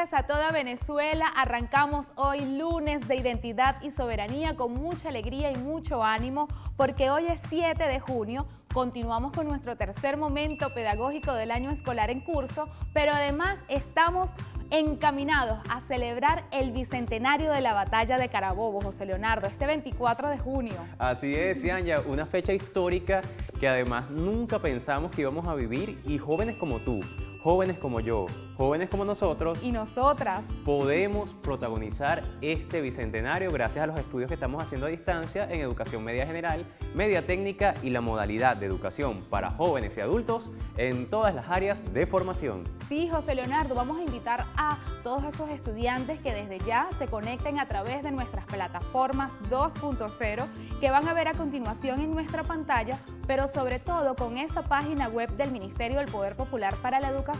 tardes a toda Venezuela. Arrancamos hoy lunes de Identidad y Soberanía con mucha alegría y mucho ánimo porque hoy es 7 de junio. Continuamos con nuestro tercer momento pedagógico del año escolar en curso, pero además estamos encaminados a celebrar el bicentenario de la batalla de Carabobo, José Leonardo, este 24 de junio. Así es, Yanya, una fecha histórica que además nunca pensamos que íbamos a vivir y jóvenes como tú, jóvenes como yo, jóvenes como nosotros y nosotras podemos protagonizar este bicentenario gracias a los estudios que estamos haciendo a distancia en educación media general, media técnica y la modalidad de educación para jóvenes y adultos en todas las áreas de formación. Sí, José Leonardo, vamos a invitar a todos esos estudiantes que desde ya se conecten a través de nuestras plataformas 2.0 que van a ver a continuación en nuestra pantalla, pero sobre todo con esa página web del Ministerio del Poder Popular para la Educación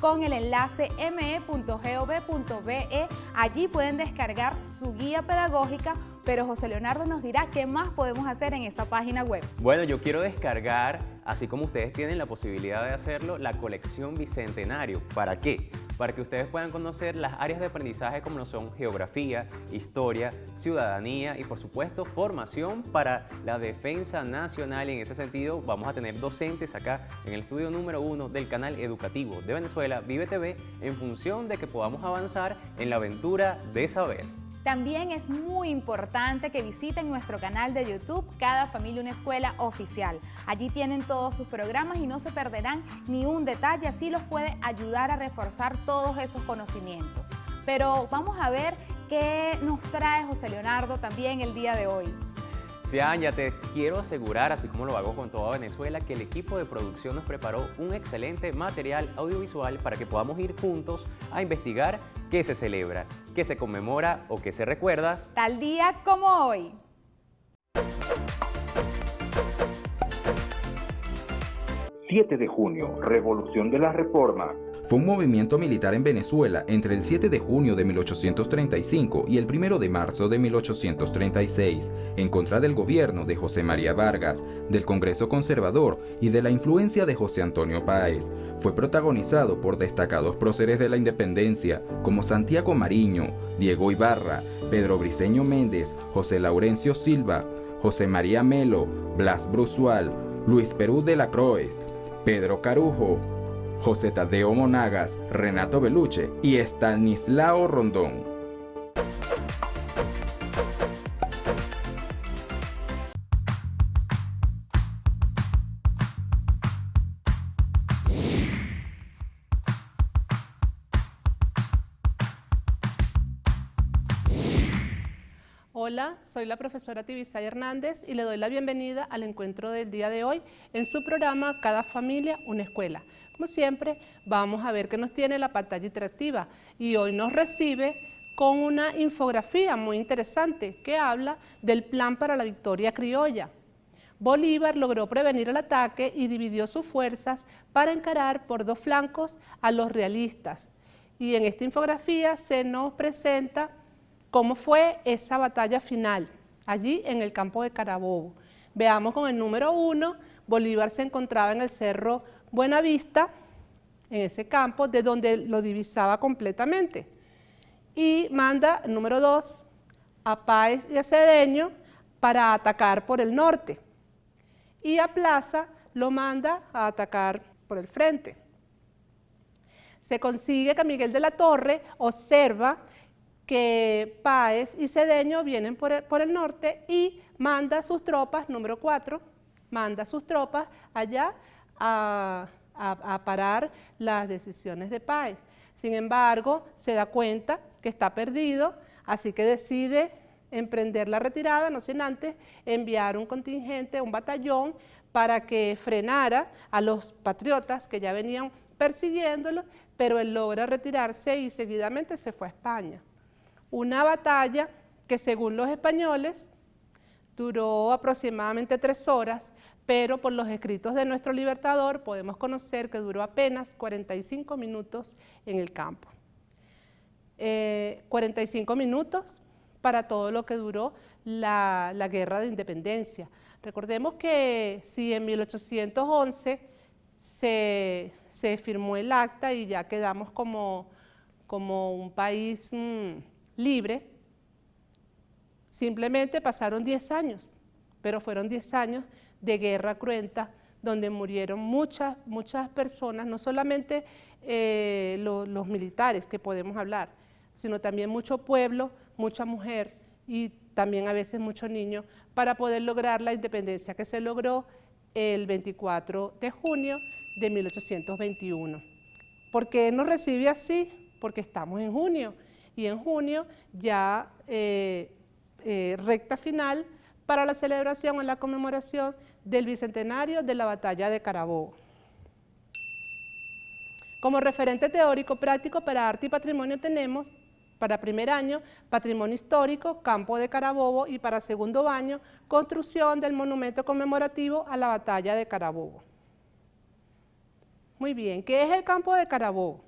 con el enlace me.gov.be. Allí pueden descargar su guía pedagógica, pero José Leonardo nos dirá qué más podemos hacer en esa página web. Bueno, yo quiero descargar, así como ustedes tienen la posibilidad de hacerlo, la colección Bicentenario. ¿Para qué? Para que ustedes puedan conocer las áreas de aprendizaje como lo son geografía, historia, ciudadanía y por supuesto formación para la defensa nacional. Y en ese sentido vamos a tener docentes acá en el estudio número 1 del canal educativo de Venezuela, Vive TV, en función de que podamos avanzar en la aventura de saber. También es muy importante que visiten nuestro canal de YouTube, Cada Familia Una Escuela Oficial. Allí tienen todos sus programas y no se perderán ni un detalle, así los puede ayudar a reforzar todos esos conocimientos. Pero vamos a ver qué nos trae José Leonardo también el día de hoy. Ya te quiero asegurar, así como lo hago con toda Venezuela, que el equipo de producción nos preparó un excelente material audiovisual para que podamos ir juntos a investigar qué se celebra, qué se conmemora o qué se recuerda. Tal día como hoy. ...7 de junio, Revolución de la Reforma. Fue un movimiento militar en Venezuela entre el 7 de junio de 1835 y el 1 de marzo de 1836, en contra del gobierno de José María Vargas, del Congreso Conservador y de la influencia de José Antonio Páez. Fue protagonizado por destacados próceres de la independencia como Santiago Mariño, Diego Ibarra, Pedro Briceño Méndez, José Laurencio Silva, José María Melo, Blas Bruzual, Luis Perú de la Croix, Pedro Carujo, José Tadeo Monagas, Renato Beluche y Estanislao Rondón. Hola, soy la profesora Tibisay Hernández y le doy la bienvenida al encuentro del día de hoy en su programa Cada Familia Una Escuela. Como siempre, vamos a ver qué nos tiene la pantalla interactiva y hoy nos recibe con una infografía muy interesante que habla del Plan para la Victoria Criolla. Bolívar logró prevenir el ataque y dividió sus fuerzas para encarar por dos flancos a los realistas. Y en esta infografía se nos presenta cómo fue esa batalla final, allí en el campo de Carabobo. Veamos con el número 1, Bolívar se encontraba en el Cerro Buenavista, en ese campo, de donde lo divisaba completamente. Y manda, el número 2, a Páez y a Cedeño para atacar por el norte. Y a Plaza lo manda a atacar por el frente. Se consigue que Miguel de la Torre observa que Páez y Cedeño vienen por el norte y manda sus tropas, número 4, manda sus tropas allá a parar las decisiones de Páez. Sin embargo, se da cuenta que está perdido, así que decide emprender la retirada, no sin antes enviar un contingente, un batallón, para que frenara a los patriotas que ya venían persiguiéndolo, pero él logra retirarse y seguidamente se fue a España. Una batalla que según los españoles duró aproximadamente 3 horas, pero por los escritos de nuestro libertador podemos conocer que duró apenas 45 minutos en el campo. 45 minutos para todo lo que duró la guerra de independencia. Recordemos que si en 1811 se firmó el acta y ya quedamos como como un país libre, simplemente pasaron 10 años, pero fueron 10 años de guerra cruenta, donde murieron muchas personas, no solamente los militares que podemos hablar, sino también mucho pueblo, mucha mujer y también a veces muchos niños, para poder lograr la independencia que se logró el 24 de junio de 1821. ¿Por qué nos recibe así? Porque estamos en junio, y en junio ya recta final para la celebración o la conmemoración del bicentenario de la batalla de Carabobo. Como referente teórico práctico para arte y patrimonio tenemos, para primer año, patrimonio histórico, campo de Carabobo, y para segundo año, construcción del monumento conmemorativo a la batalla de Carabobo. Muy bien, ¿qué es el campo de Carabobo?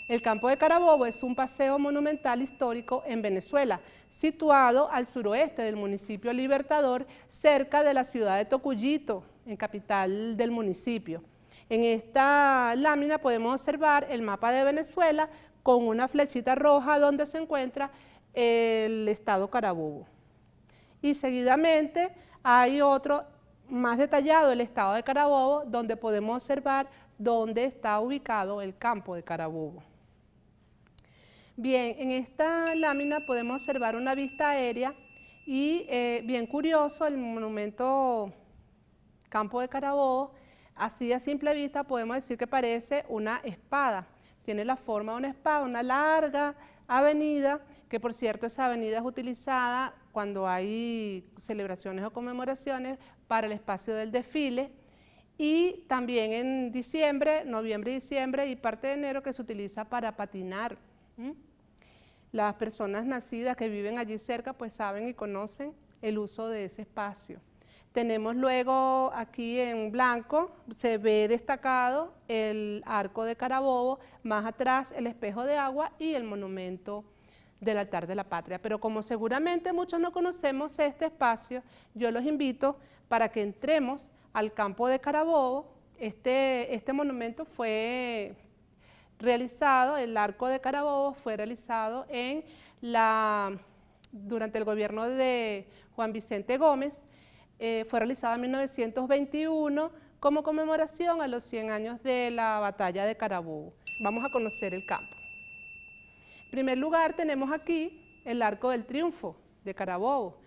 El campo de Carabobo es un paseo monumental histórico en Venezuela, situado al suroeste del municipio Libertador, cerca de la ciudad de Tocuyito, en capital del municipio. En esta lámina podemos observar el mapa de Venezuela con una flechita roja donde se encuentra el estado Carabobo. Y seguidamente hay otro más detallado, el estado de Carabobo, donde podemos observar dónde está ubicado el campo de Carabobo. Bien, en esta lámina podemos observar una vista aérea y bien curioso, el monumento Campo de Carabobo, así a simple vista podemos decir que parece una espada. Tiene la forma de una espada, una larga avenida, que por cierto esa avenida es utilizada cuando hay celebraciones o conmemoraciones para el espacio del desfile, y también en diciembre, noviembre y diciembre y parte de enero, que se utiliza para patinar. Las personas nacidas que viven allí cerca pues saben y conocen el uso de ese espacio. Tenemos luego aquí en blanco, se ve destacado el arco de Carabobo, más atrás el espejo de agua y el monumento del altar de la patria. Pero como seguramente muchos no conocemos este espacio, yo los invito para que entremos al campo de Carabobo. Este monumento fue realizado, el arco de Carabobo fue realizado durante el gobierno de Juan Vicente Gómez. Fue realizado en 1921 como conmemoración a los 100 años de la batalla de Carabobo. Vamos a conocer el campo. En primer lugar tenemos aquí el Arco del Triunfo de Carabobo.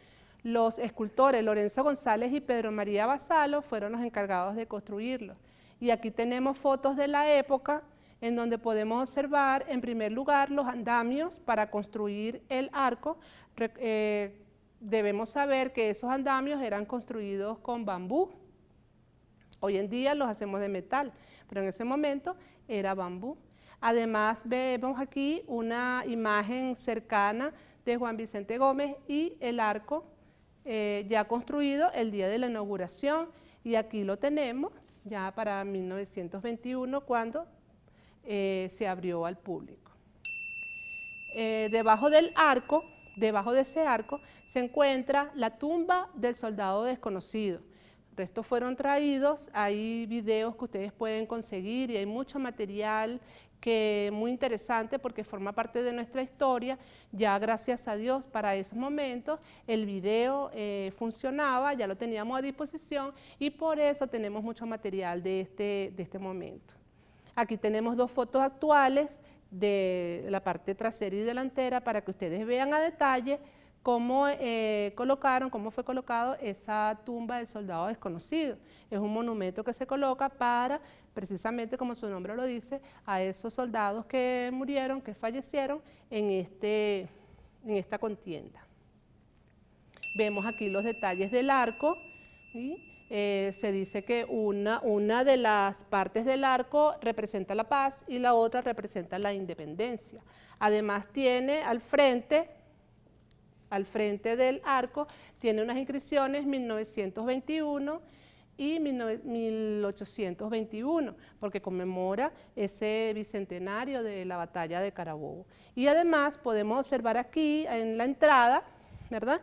Los escultores Lorenzo González y Pedro María Basalo fueron los encargados de construirlo. Y aquí tenemos fotos de la época en donde podemos observar en primer lugar los andamios para construir el arco. Debemos saber que esos andamios eran construidos con bambú. Hoy en día los hacemos de metal, pero en ese momento era bambú. Además vemos aquí una imagen cercana de Juan Vicente Gómez y el arco ya construido el día de la inauguración, y aquí lo tenemos ya para 1921 cuando se abrió al público. Debajo del arco, debajo de ese arco, se encuentra la tumba del soldado desconocido. Restos fueron traídos, hay videos que ustedes pueden conseguir y hay mucho material muy interesante porque forma parte de nuestra historia. Ya gracias a Dios para esos momentos el video funcionaba, ya lo teníamos a disposición y por eso tenemos mucho material de este momento. Aquí tenemos dos fotos actuales de la parte trasera y delantera para que ustedes vean a detalle cómo fue colocado esa tumba del soldado desconocido. Es un monumento que se coloca para, precisamente como su nombre lo dice, a esos soldados que murieron, que fallecieron en esta contienda. Vemos aquí los detalles del arco, ¿sí? Se dice que una de las partes del arco representa la paz y la otra representa la independencia. Además tiene al frente del arco, tiene unas inscripciones 1921 y 1821, porque conmemora ese bicentenario de la batalla de Carabobo. Y además podemos observar aquí en la entrada, ¿verdad?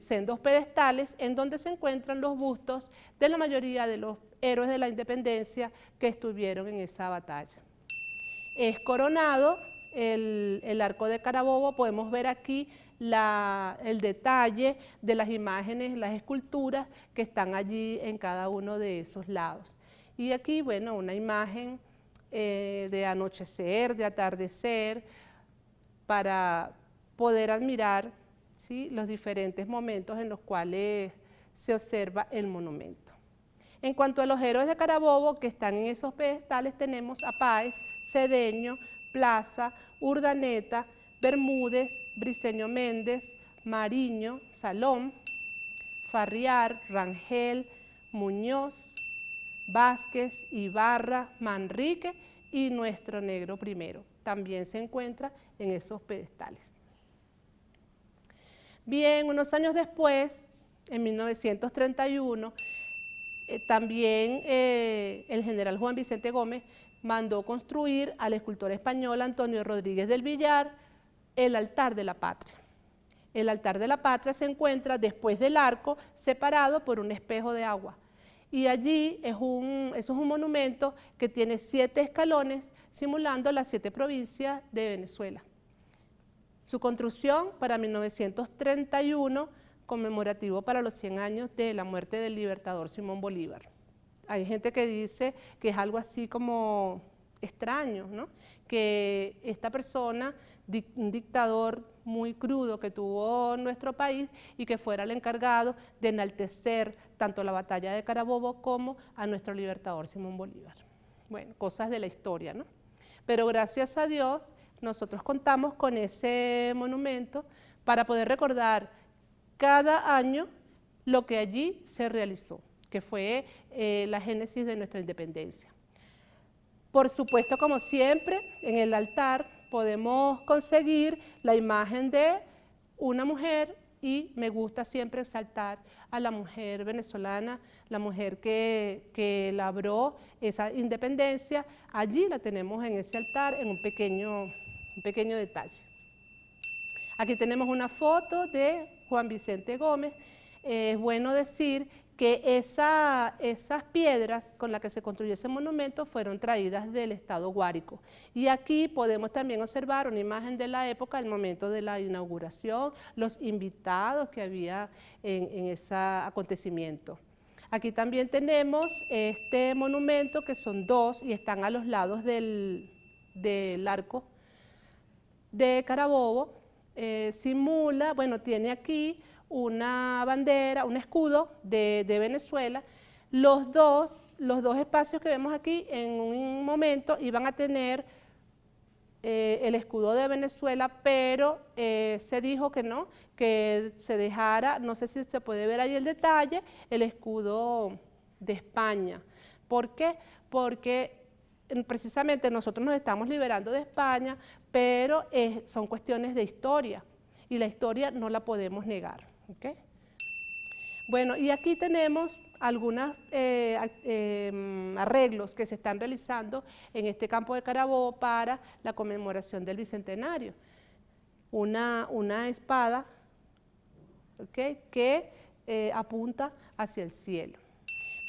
Sendos pedestales en donde se encuentran los bustos de la mayoría de los héroes de la independencia que estuvieron en esa batalla. es coronado el arco de Carabobo. Podemos ver aquí el detalle de las imágenes, las esculturas que están allí en cada uno de esos lados. Y aquí, bueno, una imagen de anochecer, de atardecer, para poder admirar, ¿sí?, los diferentes momentos en los cuales se observa el monumento. En cuanto a los héroes de Carabobo que están en esos pedestales, tenemos a Páez, Cedeño, Plaza, Urdaneta, Bermúdez, Briceño Méndez, Mariño, Salom, Farriar, Rangel, Muñoz, Vázquez, Ibarra, Manrique y nuestro negro primero. También se encuentra en esos pedestales. Bien, unos años después, en 1931, también el general Juan Vicente Gómez mandó construir al escultor español Antonio Rodríguez del Villar el altar de la patria. El altar de la patria se encuentra después del arco, separado por un espejo de agua. Y allí eso es un monumento que tiene 7 escalones, simulando las 7 provincias de Venezuela. Su construcción para 1931, conmemorativo para los 100 años de la muerte del libertador Simón Bolívar. Hay gente que dice que es algo así como extraño, ¿no?, que esta persona, un dictador muy crudo que tuvo nuestro país, y que fuera el encargado de enaltecer tanto la batalla de Carabobo como a nuestro libertador Simón Bolívar. Bueno, cosas de la historia, ¿no? Pero gracias a Dios nosotros contamos con ese monumento para poder recordar cada año lo que allí se realizó, que fue la génesis de nuestra independencia. Por supuesto, como siempre, en el altar podemos conseguir la imagen de una mujer, y me gusta siempre exaltar a la mujer venezolana, la mujer que labró esa independencia. Allí la tenemos en ese altar, en un pequeño detalle. Aquí tenemos una foto de Juan Vicente Gómez. Es bueno decir que esas piedras con las que se construyó ese monumento fueron traídas del estado Guárico. Y aquí podemos también observar una imagen de la época, el momento de la inauguración, los invitados que había en ese acontecimiento. Aquí también tenemos este monumento, que son 2 y están a los lados del arco de Carabobo. Simula, bueno, tiene aquí una bandera, un escudo de Venezuela. Los dos espacios que vemos aquí en un momento iban a tener el escudo de Venezuela, pero se dijo que no, que se dejara, no sé si se puede ver ahí el detalle, el escudo de España. ¿Por qué? Porque precisamente nosotros nos estamos liberando de España, pero son cuestiones de historia, y la historia no la podemos negar. ¿Okay? Bueno, y aquí tenemos algunos arreglos que se están realizando en este campo de Carabobo para la conmemoración del Bicentenario. Una espada, ¿okay?, que apunta hacia el cielo.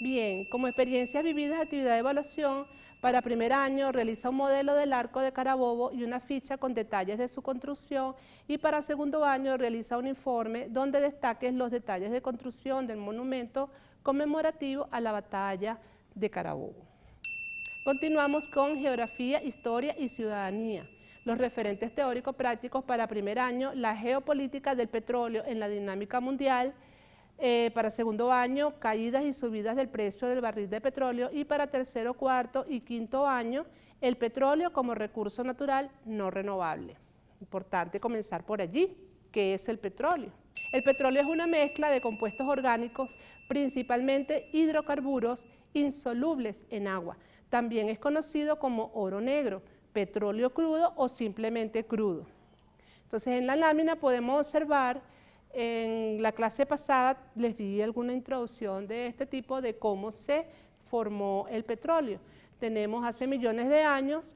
Bien, como experiencias vividas, actividad de evaluación, para primer año realiza un modelo del arco de Carabobo y una ficha con detalles de su construcción, y para segundo año realiza un informe donde destaque los detalles de construcción del monumento conmemorativo a la batalla de Carabobo. Continuamos con geografía, historia y ciudadanía. Los referentes teóricos prácticos para primer año: la geopolítica del petróleo en la dinámica mundial. Para segundo año, caídas y subidas del precio del barril de petróleo, y para tercero, cuarto y quinto año, el petróleo como recurso natural no renovable. Importante comenzar por allí. ¿Qué es el petróleo? El petróleo es una mezcla de compuestos orgánicos, principalmente hidrocarburos insolubles en agua. También es conocido como oro negro, petróleo crudo o simplemente crudo. Entonces, en la lámina podemos observar. En la clase pasada les di alguna introducción de este tipo, de cómo se formó el petróleo. Tenemos hace millones de años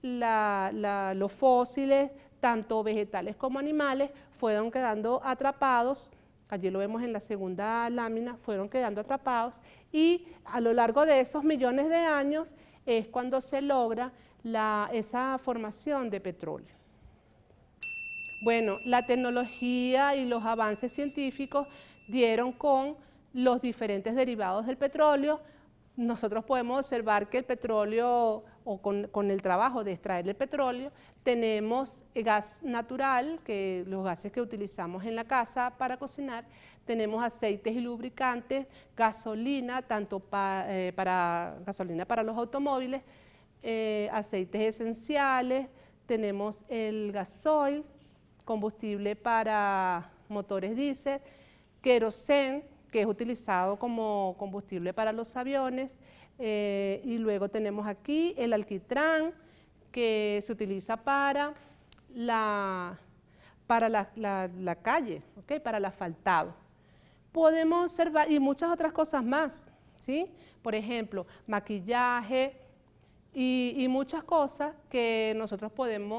los fósiles, tanto vegetales como animales, fueron quedando atrapados. Allí lo vemos en la segunda lámina, fueron quedando atrapados, y a lo largo de esos millones de años es cuando se logra esa formación de petróleo. Bueno, la tecnología y los avances científicos dieron con los diferentes derivados del petróleo. Nosotros podemos observar que el petróleo, o con el trabajo de extraer el petróleo, tenemos gas natural, que los gases que utilizamos en la casa para cocinar, tenemos aceites y lubricantes, gasolina, tanto gasolina para los automóviles, aceites esenciales, tenemos el gasoil, combustible para motores diésel, querosén, que es utilizado como combustible para los aviones, y luego tenemos aquí el alquitrán, que se utiliza para la calle, ¿okay? Para el asfaltado. Podemos observar, y muchas otras cosas más, ¿sí? Por ejemplo, maquillaje y muchas cosas que nosotros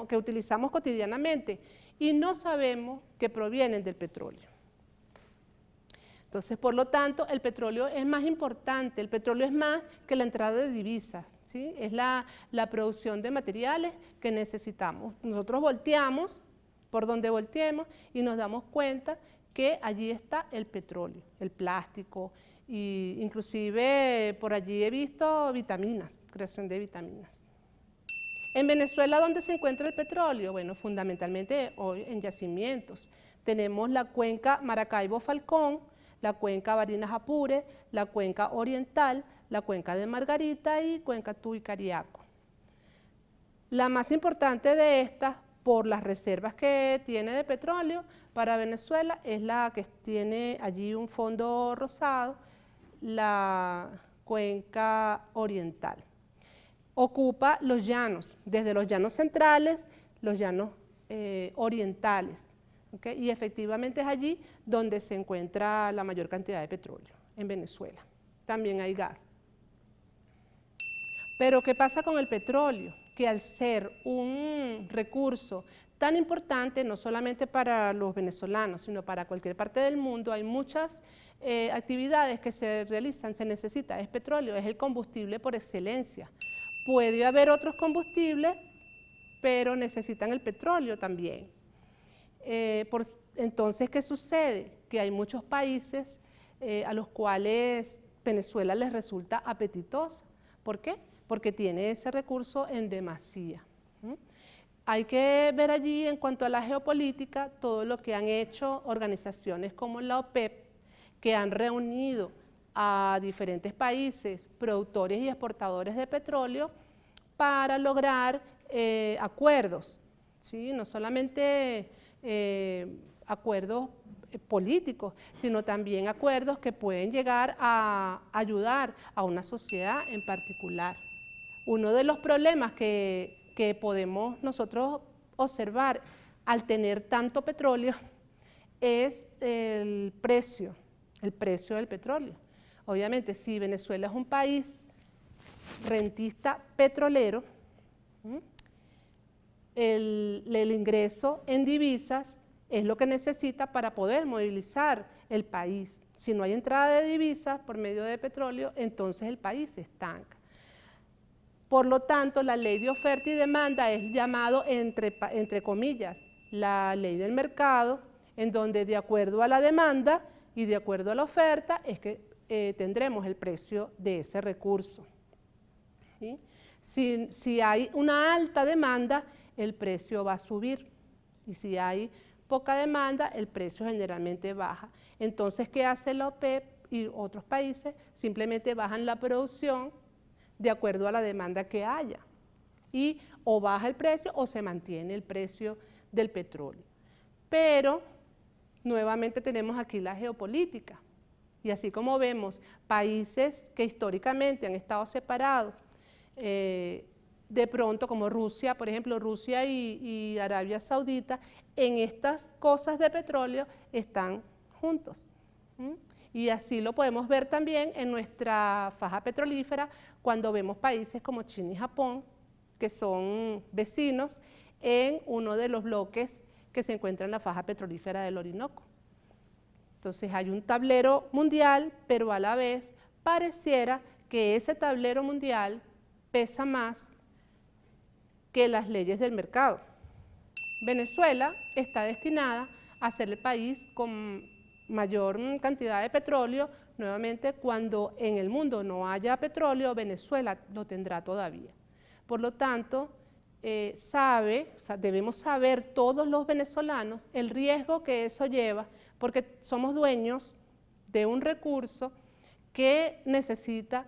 que utilizamos cotidianamente y no sabemos que provienen del petróleo. Entonces, por lo tanto, el petróleo es más importante, el petróleo es más que la entrada de divisas, ¿sí? Es la producción de materiales que necesitamos. Nosotros volteamos por donde volteemos y nos damos cuenta que allí está el petróleo, el plástico, e inclusive por allí he visto vitaminas, creación de vitaminas. En Venezuela, ¿dónde se encuentra el petróleo? Bueno, fundamentalmente hoy en yacimientos. Tenemos la cuenca Maracaibo-Falcón, la cuenca Barinas-Apure, la cuenca oriental, la cuenca de Margarita y cuenca Tuy-Cariaco. La más importante de estas, por las reservas que tiene de petróleo para Venezuela, es la que tiene allí un fondo rosado, la cuenca oriental. Ocupa los llanos, desde los llanos centrales, los llanos orientales, ¿okay? Y efectivamente es allí donde se encuentra la mayor cantidad de petróleo, en Venezuela. También hay gas. Pero ¿qué pasa con el petróleo? Que al ser un recurso tan importante, no solamente para los venezolanos, sino para cualquier parte del mundo, hay muchas actividades que se realizan, se necesita, es petróleo, es el combustible por excelencia. Puede haber otros combustibles, pero necesitan el petróleo también. Entonces, ¿qué sucede? Que hay muchos países a los cuales Venezuela les resulta apetitosa. ¿Por qué? Porque tiene ese recurso en demasía. Hay que ver allí, en cuanto a la geopolítica, todo lo que han hecho organizaciones como la OPEP, que han reunido a diferentes países, productores y exportadores de petróleo, para lograr acuerdos, ¿sí? No solamente acuerdos políticos, sino también acuerdos que pueden llegar a ayudar a una sociedad en particular. Uno de los problemas que podemos nosotros observar al tener tanto petróleo es el precio del petróleo. Obviamente, si Venezuela es un país rentista petrolero, el ingreso en divisas es lo que necesita para poder movilizar el país. Si no hay entrada de divisas por medio de petróleo, entonces el país se estanca. Por lo tanto, la ley de oferta y demanda es llamado, entre comillas, la ley del mercado, en donde de acuerdo a la demanda y de acuerdo a la oferta es que tendremos el precio de ese recurso. ¿Sí? Si hay una alta demanda, el precio va a subir, y si hay poca demanda, el precio generalmente baja. Entonces, ¿qué hace la OPEP y otros países? Simplemente bajan la producción de acuerdo a la demanda que haya, y o baja el precio o se mantiene el precio del petróleo. Pero nuevamente tenemos aquí la geopolítica, y así como vemos países que históricamente han estado separados, de pronto como Rusia, por ejemplo, Rusia y Arabia Saudita, en estas cosas de petróleo están juntos. Y así lo podemos ver también en nuestra faja petrolífera, cuando vemos países como China y Japón, que son vecinos, en uno de los bloques que se encuentra en la faja petrolífera del Orinoco. Entonces hay un tablero mundial, pero a la vez pareciera que ese tablero mundial pesa más que las leyes del mercado. Venezuela está destinada a ser el país con mayor cantidad de petróleo. Nuevamente, cuando en el mundo no haya petróleo, Venezuela lo tendrá todavía. Por lo tanto, debemos saber todos los venezolanos el riesgo que eso lleva, porque somos dueños de un recurso que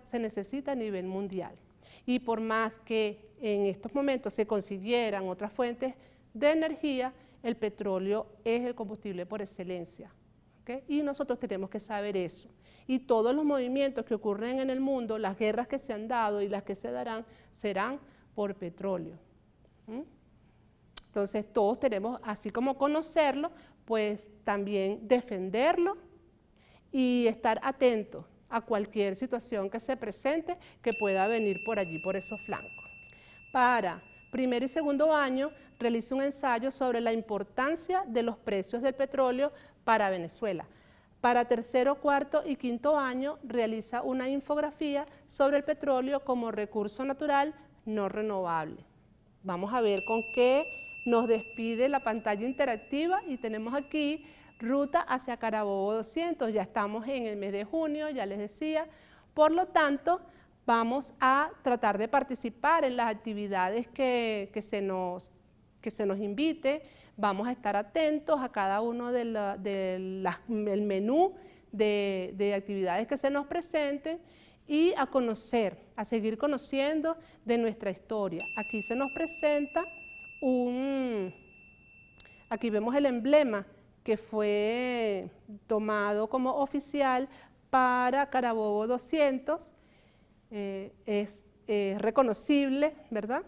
se necesita a nivel mundial. Y por más que en estos momentos se consiguieran otras fuentes de energía, el petróleo es el combustible por excelencia, ¿okay? Y nosotros tenemos que saber eso. Y todos los movimientos que ocurren en el mundo, las guerras que se han dado y las que se darán, serán por petróleo. Entonces todos tenemos, así como conocerlo, pues también defenderlo y estar atentos a cualquier situación que se presente que pueda venir por allí, por esos flancos. Para primero y segundo año, realiza un ensayo sobre la importancia de los precios del petróleo para Venezuela. Para tercero, cuarto y quinto año, realiza una infografía sobre el petróleo como recurso natural no renovable. Vamos a ver con qué nos despide la pantalla interactiva y tenemos aquí ruta hacia Carabobo 200. Ya estamos en el mes de junio, ya les decía. Por lo tanto, vamos a tratar de participar en las actividades que se nos invite. Vamos a estar atentos a cada uno del menú de actividades que se nos presenten y a conocer, a seguir conociendo de nuestra historia. Aquí se nos presenta aquí vemos el emblema que fue tomado como oficial para Carabobo 200, es reconocible, ¿verdad?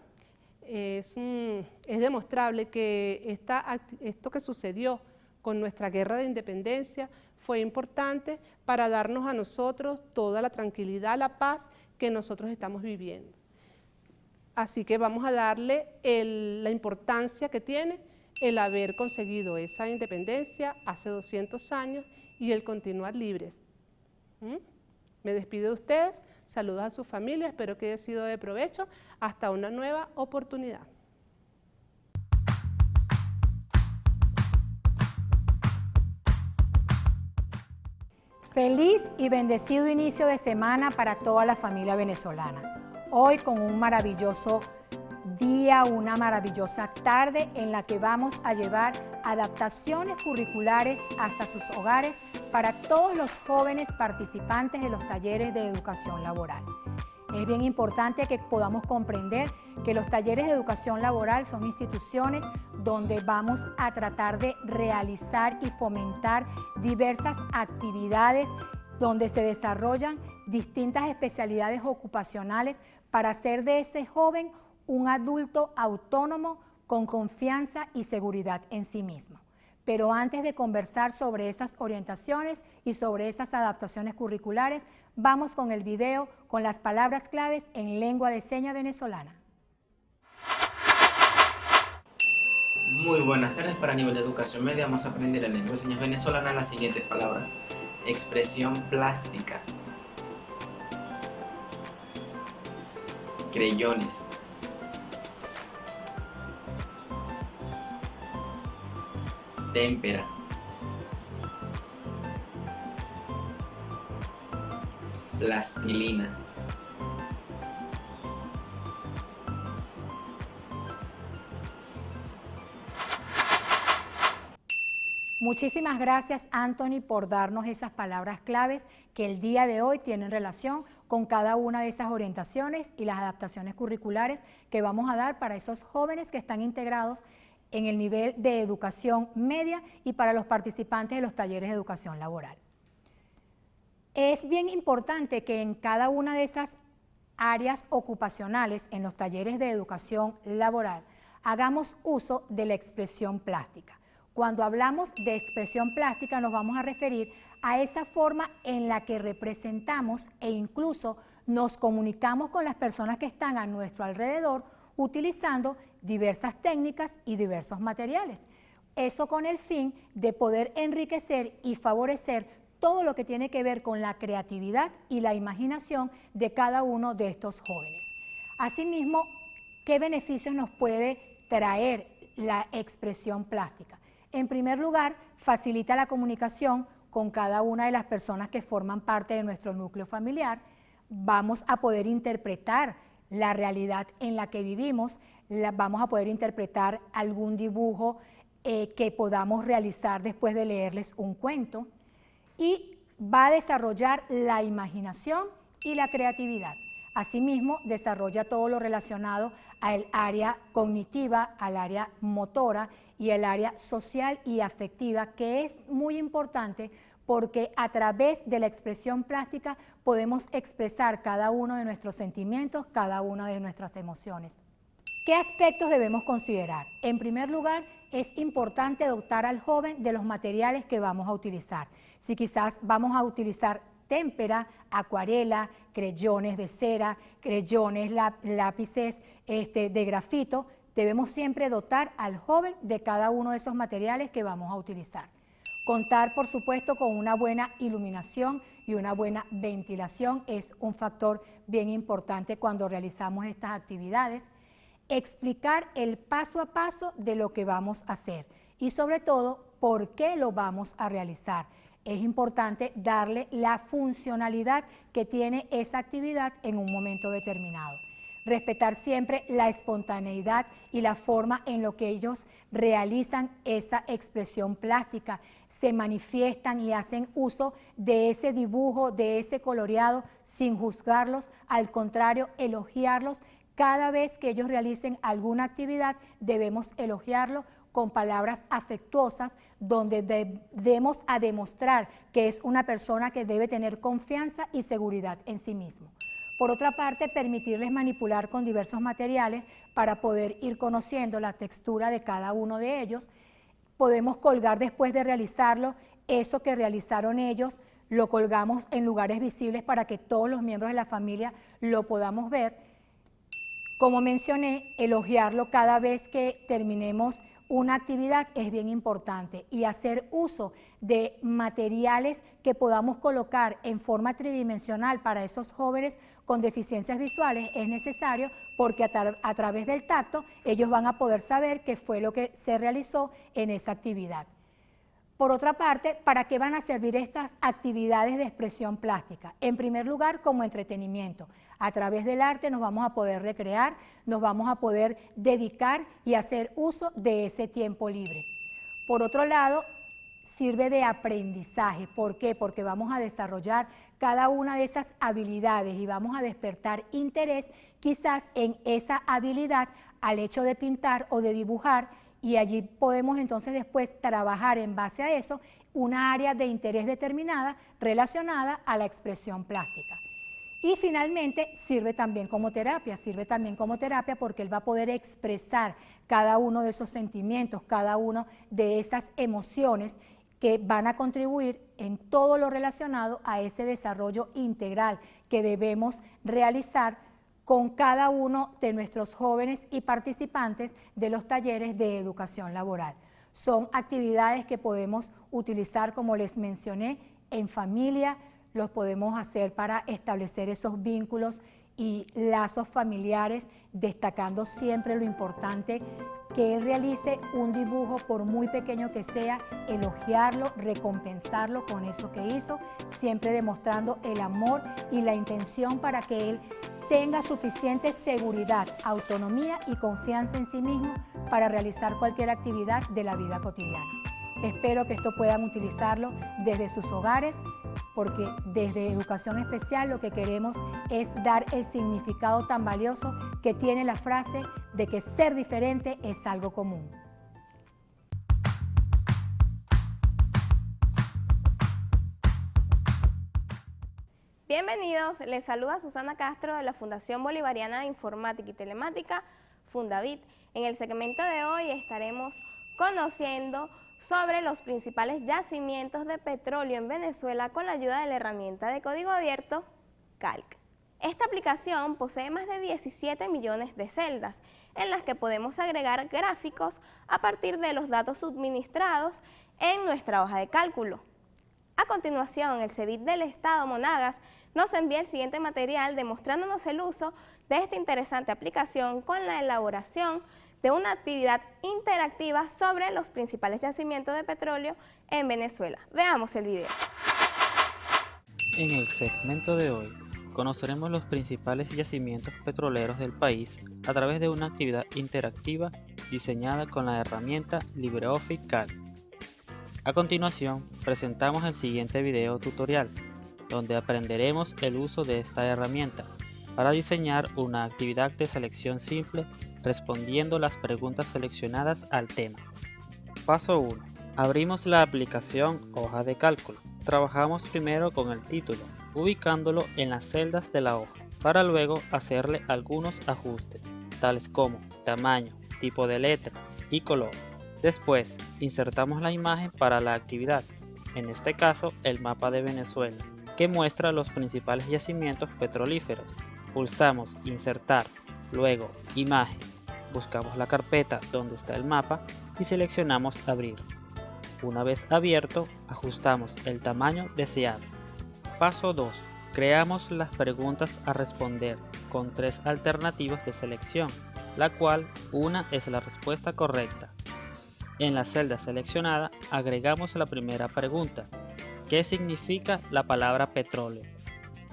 Es demostrable que esto que sucedió con nuestra guerra de independencia fue importante para darnos a nosotros toda la tranquilidad, la paz que nosotros estamos viviendo. Así que vamos a darle la importancia que tiene el haber conseguido esa independencia hace 200 años y el continuar libres. Me despido de ustedes, saludos a su familia, espero que haya sido de provecho. Hasta una nueva oportunidad. Feliz y bendecido inicio de semana para toda la familia venezolana. Hoy con un maravilloso día, una maravillosa tarde en la que vamos a llevar adaptaciones curriculares hasta sus hogares para todos los jóvenes participantes de los talleres de educación laboral. Es bien importante que podamos comprender que los talleres de educación laboral son instituciones donde vamos a tratar de realizar y fomentar diversas actividades donde se desarrollan distintas especialidades ocupacionales para hacer de ese joven un adulto autónomo con confianza y seguridad en sí mismo. Pero antes de conversar sobre esas orientaciones y sobre esas adaptaciones curriculares, vamos con el video con las palabras claves en lengua de señas venezolana. Muy buenas tardes. Para nivel de educación media vamos a aprender la lengua de señas venezolana las siguientes palabras. Expresión plástica. Creyones. Témpera. Plastilina. Muchísimas gracias, Anthony, por darnos esas palabras claves que el día de hoy tienen relación con cada una de esas orientaciones y las adaptaciones curriculares que vamos a dar para esos jóvenes que están integrados en el nivel de educación media y para los participantes de los talleres de educación laboral. Es bien importante que en cada una de esas áreas ocupacionales, en los talleres de educación laboral, hagamos uso de la expresión plástica. Cuando hablamos de expresión plástica nos vamos a referir a esa forma en la que representamos e incluso nos comunicamos con las personas que están a nuestro alrededor utilizando diversas técnicas y diversos materiales. Eso con el fin de poder enriquecer y favorecer todo lo que tiene que ver con la creatividad y la imaginación de cada uno de estos jóvenes. Asimismo, ¿qué beneficios nos puede traer la expresión plástica? En primer lugar, facilita la comunicación con cada una de las personas que forman parte de nuestro núcleo familiar. Vamos a poder interpretar la realidad en la que vivimos, vamos a poder interpretar algún dibujo que podamos realizar después de leerles un cuento, y va a desarrollar la imaginación y la creatividad. Asimismo, desarrolla todo lo relacionado al área cognitiva, al área motora y al área social y afectiva, que es muy importante porque a través de la expresión plástica podemos expresar cada uno de nuestros sentimientos, cada una de nuestras emociones. ¿Qué aspectos debemos considerar? En primer lugar, es importante dotar al joven de los materiales que vamos a utilizar. Si quizás vamos a utilizar témpera, acuarela, creyones de cera, creyones, lápices de grafito, debemos siempre dotar al joven de cada uno de esos materiales que vamos a utilizar. Contar, por supuesto, con una buena iluminación y una buena ventilación es un factor bien importante cuando realizamos estas actividades. Explicar el paso a paso de lo que vamos a hacer y sobre todo por qué lo vamos a realizar. Es importante darle la funcionalidad que tiene esa actividad en un momento determinado. Respetar siempre la espontaneidad y la forma en lo que ellos realizan esa expresión plástica, se manifiestan y hacen uso de ese dibujo, de ese coloreado, sin juzgarlos, al contrario, elogiarlos. Cada vez que ellos realicen alguna actividad, debemos elogiarlo con palabras afectuosas, donde debemos a demostrar que es una persona que debe tener confianza y seguridad en sí mismo. Por otra parte, permitirles manipular con diversos materiales para poder ir conociendo la textura de cada uno de ellos. Podemos colgar después de realizarlo eso que realizaron ellos, lo colgamos en lugares visibles para que todos los miembros de la familia lo podamos ver. Como mencioné, elogiarlo cada vez que terminemos una actividad es bien importante, y hacer uso de materiales que podamos colocar en forma tridimensional para esos jóvenes con deficiencias visuales es necesario, porque a través del tacto ellos van a poder saber qué fue lo que se realizó en esa actividad. Por otra parte, ¿para qué van a servir estas actividades de expresión plástica? En primer lugar, como entretenimiento. A través del arte nos vamos a poder recrear, nos vamos a poder dedicar y hacer uso de ese tiempo libre. Por otro lado, sirve de aprendizaje. ¿Por qué? Porque vamos a desarrollar cada una de esas habilidades y vamos a despertar interés quizás en esa habilidad al hecho de pintar o de dibujar, y allí podemos entonces después trabajar en base a eso una área de interés determinada relacionada a la expresión plástica. Y finalmente sirve también como terapia, porque él va a poder expresar cada uno de esos sentimientos, cada uno de esas emociones que van a contribuir en todo lo relacionado a ese desarrollo integral que debemos realizar con cada uno de nuestros jóvenes y participantes de los talleres de educación laboral. Son actividades que podemos utilizar, como les mencioné, en familia, los podemos hacer para establecer esos vínculos y lazos familiares, destacando siempre lo importante que él realice un dibujo, por muy pequeño que sea, elogiarlo, recompensarlo con eso que hizo, siempre demostrando el amor y la intención para que él tenga suficiente seguridad, autonomía y confianza en sí mismo para realizar cualquier actividad de la vida cotidiana. Espero que esto puedan utilizarlo desde sus hogares, porque desde Educación Especial lo que queremos es dar el significado tan valioso que tiene la frase de que ser diferente es algo común. Bienvenidos, les saluda Susana Castro de la Fundación Bolivariana de Informática y Telemática, Fundavit. En el segmento de hoy estaremos conociendo sobre los principales yacimientos de petróleo en Venezuela con la ayuda de la herramienta de código abierto Calc. Esta aplicación posee más de 17 millones de celdas en las que podemos agregar gráficos a partir de los datos suministrados en nuestra hoja de cálculo. A continuación, el CEBIT del Estado Monagas nos envía el siguiente material demostrándonos el uso de esta interesante aplicación con la elaboración de una actividad interactiva sobre los principales yacimientos de petróleo en Venezuela. Veamos el video. En el segmento de hoy conoceremos los principales yacimientos petroleros del país a través de una actividad interactiva diseñada con la herramienta LibreOffice Calc. A continuación, presentamos el siguiente video tutorial, donde aprenderemos el uso de esta herramienta para diseñar una actividad de selección simple respondiendo las preguntas seleccionadas al tema. Paso 1. Abrimos la aplicación Hoja de Cálculo. Trabajamos primero con el título, ubicándolo en las celdas de la hoja, para luego hacerle algunos ajustes, tales como tamaño, tipo de letra y color. Después, insertamos la imagen para la actividad, en este caso el mapa de Venezuela, que muestra los principales yacimientos petrolíferos. Pulsamos Insertar, luego Imagen, buscamos la carpeta donde está el mapa y seleccionamos Abrir. Una vez abierto, ajustamos el tamaño deseado. Paso 2. Creamos las preguntas a responder con 3 alternativas de selección, la cual una es la respuesta correcta. En la celda seleccionada agregamos la primera pregunta, ¿qué significa la palabra petróleo?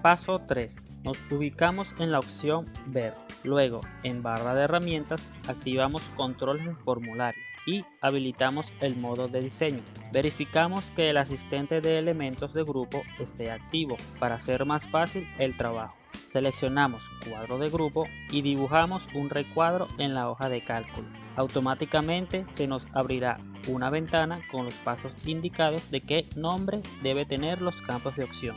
Paso 3. Nos ubicamos en la opción Ver. Luego, en barra de herramientas, activamos controles de formulario y habilitamos el modo de diseño. Verificamos que el asistente de elementos de grupo esté activo para hacer más fácil el trabajo. Seleccionamos cuadro de grupo y dibujamos un recuadro en la hoja de cálculo. Automáticamente se nos abrirá una ventana con los pasos indicados de qué nombre debe tener los campos de opción.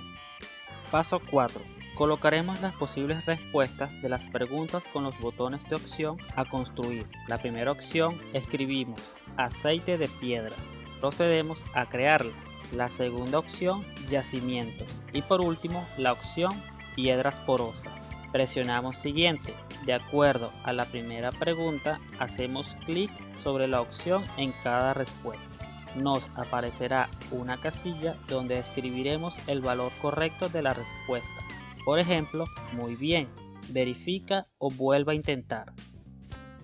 Paso 4. Colocaremos las posibles respuestas de las preguntas con los botones de opción a construir. La primera opción escribimos aceite de piedras. Procedemos a crearla. La segunda opción yacimientos. Y por último la opción piedras porosas. Presionamos siguiente. De acuerdo a la primera pregunta, hacemos clic sobre la opción en cada respuesta. Nos aparecerá una casilla donde escribiremos el valor correcto de la respuesta. Por ejemplo, muy bien, verifica o vuelva a intentar.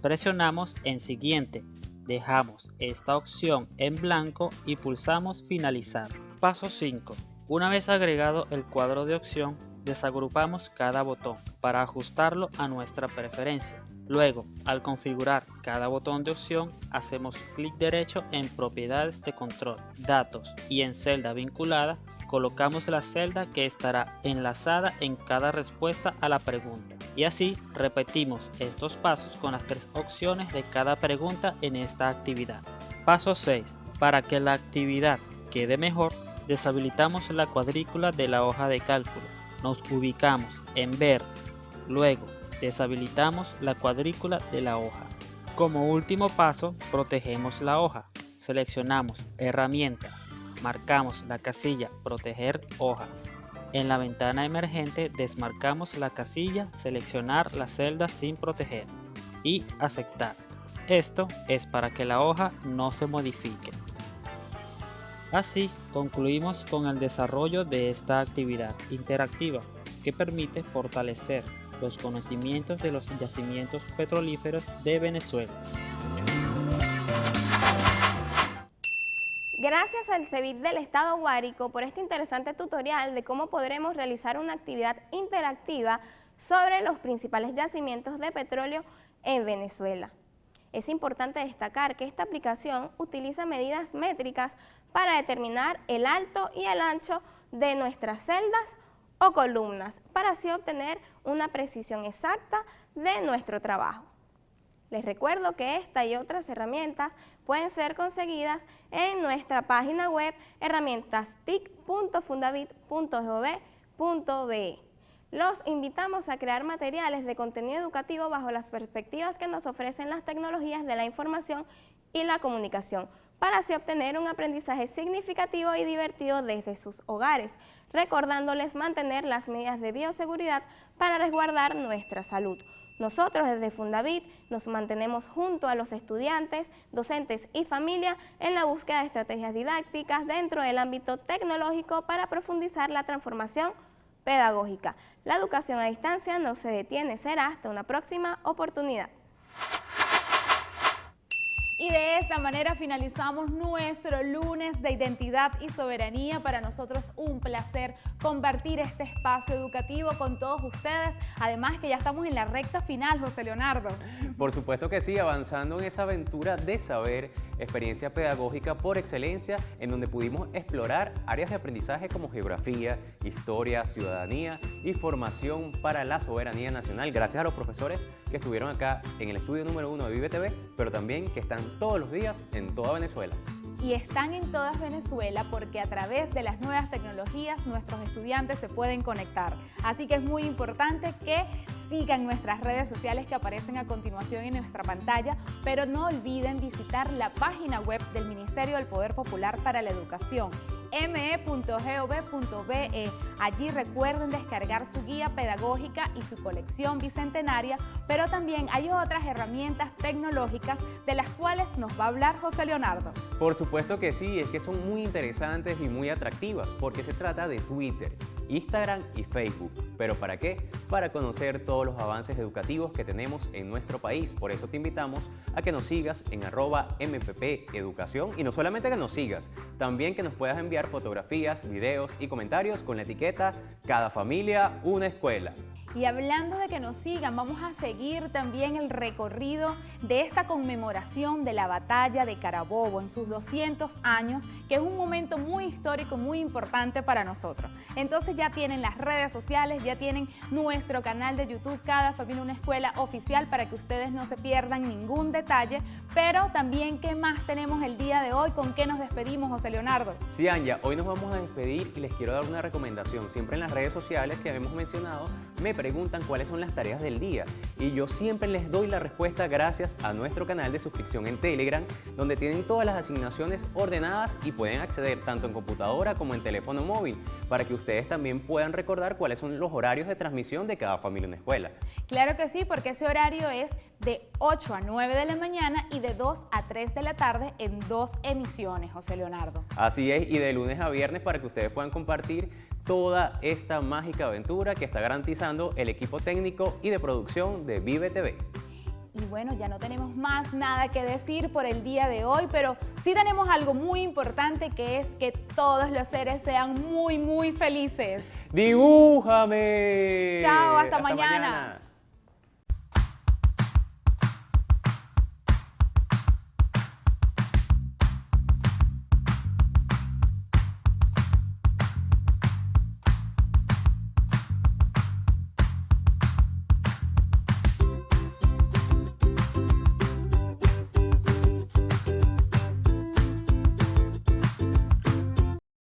Presionamos en siguiente. Dejamos esta opción en blanco y pulsamos finalizar. Paso 5. Una vez agregado el cuadro de opción, desagrupamos cada botón para ajustarlo a nuestra preferencia. Luego, al configurar cada botón de opción, hacemos clic derecho en Propiedades de control, Datos y en Celda vinculada, colocamos la celda que estará enlazada en cada respuesta a la pregunta. Y así repetimos estos pasos con las 3 opciones de cada pregunta en esta actividad. Paso 6. Para que la actividad quede mejor, deshabilitamos la cuadrícula de la hoja de cálculo. Nos ubicamos en Ver, luego deshabilitamos la cuadrícula de la hoja. Como último paso, protegemos la hoja. Seleccionamos Herramientas, marcamos la casilla Proteger hoja. En la ventana emergente desmarcamos la casilla Seleccionar la celda sin proteger y Aceptar. Esto es para que la hoja no se modifique. Así concluimos con el desarrollo de esta actividad interactiva que permite fortalecer los conocimientos de los yacimientos petrolíferos de Venezuela. Gracias al CEBIT del Estado Guárico por este interesante tutorial de cómo podremos realizar una actividad interactiva sobre los principales yacimientos de petróleo en Venezuela. Es importante destacar que esta aplicación utiliza medidas métricas para determinar el alto y el ancho de nuestras celdas o columnas, para así obtener una precisión exacta de nuestro trabajo. Les recuerdo que esta y otras herramientas pueden ser conseguidas en nuestra página web herramientastic.fundavit.gov.be. Los invitamos a crear materiales de contenido educativo bajo las perspectivas que nos ofrecen las tecnologías de la información y la comunicación, para así obtener un aprendizaje significativo y divertido desde sus hogares, recordándoles mantener las medidas de bioseguridad para resguardar nuestra salud. Nosotros desde Fundavit nos mantenemos junto a los estudiantes, docentes y familia en la búsqueda de estrategias didácticas dentro del ámbito tecnológico para profundizar la transformación pedagógica. La educación a distancia no se detiene, será hasta una próxima oportunidad. Y de esta manera finalizamos nuestro lunes de identidad y soberanía. Para nosotros un placer compartir este espacio educativo con todos ustedes. Además que ya estamos en la recta final, José Leonardo. Por supuesto que sí, avanzando en esa aventura de saber, experiencia pedagógica por excelencia, en donde pudimos explorar áreas de aprendizaje como geografía, historia, ciudadanía y formación para la soberanía nacional. Gracias a los profesores que estuvieron acá en el estudio número 1 de Vive TV, pero también que están todos los días en toda Venezuela. Y están en toda Venezuela porque a través de las nuevas tecnologías nuestros estudiantes se pueden conectar. Así que es muy importante que sigan nuestras redes sociales que aparecen a continuación en nuestra pantalla, pero no olviden visitar la página web del Ministerio del Poder Popular para la Educación, me.gov.be. Allí recuerden descargar su guía pedagógica y su colección bicentenaria, pero también hay otras herramientas tecnológicas de las cuales nos va a hablar José Leonardo. Por supuesto que sí, es que son muy interesantes y muy atractivas porque se trata de Twitter, Instagram y Facebook. ¿Pero para qué? Para conocer todos los avances educativos que tenemos en nuestro país. Por eso te invitamos a que nos sigas en @MPPeducación y no solamente que nos sigas, también que nos puedas enviar fotografías, videos y comentarios con la etiqueta Cada Familia, una Escuela. Y hablando de que nos sigan, vamos a seguir también el recorrido de esta conmemoración de la batalla de Carabobo en sus 200 años, que es un momento muy histórico, muy importante para nosotros. Entonces ya tienen las redes sociales, ya tienen nuestro canal de YouTube, Cada Familia Una Escuela oficial, para que ustedes no se pierdan ningún detalle. Pero también, ¿qué más tenemos el día de hoy? ¿Con qué nos despedimos, José Leonardo? Sí, Anja, hoy nos vamos a despedir y les quiero dar una recomendación. Siempre en las redes sociales que hemos mencionado, me preguntan cuáles son las tareas del día y yo siempre les doy la respuesta gracias a nuestro canal de suscripción en Telegram, donde tienen todas las asignaciones ordenadas y pueden acceder tanto en computadora como en teléfono móvil para que ustedes también puedan recordar cuáles son los horarios de transmisión de Cada Familia Una Escuela. Claro que sí, porque ese horario es de 8 a 9 de la mañana y de 2 a 3 de la tarde en 2 emisiones, José Leonardo. Así es, y de lunes a viernes para que ustedes puedan compartir toda esta mágica aventura que está garantizando el equipo técnico y de producción de Vive TV. Y bueno, ya no tenemos más nada que decir por el día de hoy, pero sí tenemos algo muy importante, que es que todos los seres sean muy, muy felices. ¡Dibújame! Chao, hasta mañana.